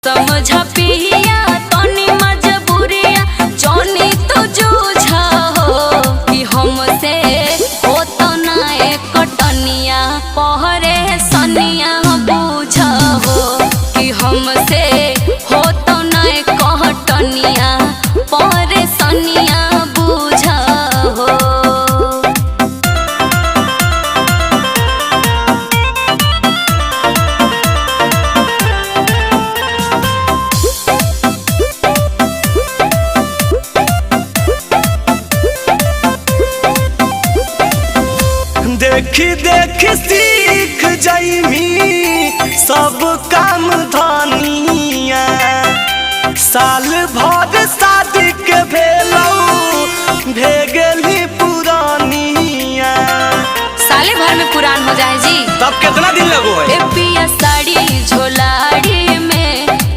समझा पिया तनी मजबूरिया जानी तो जूझा हो कि हमसे हो तो ना एक कटनिया पहरे सनिया बूझा हो कि हमसे हो तो ना एक कटनिया पहरे सनिया बूझा हो। देखी देखी सीख जाइमी सब काम धनिया साल भर शादी के भेगली पुरानिया। साले भर में पुरान हो जाए जी। तब कितना दिन लगो है? पिया साड़ी झोला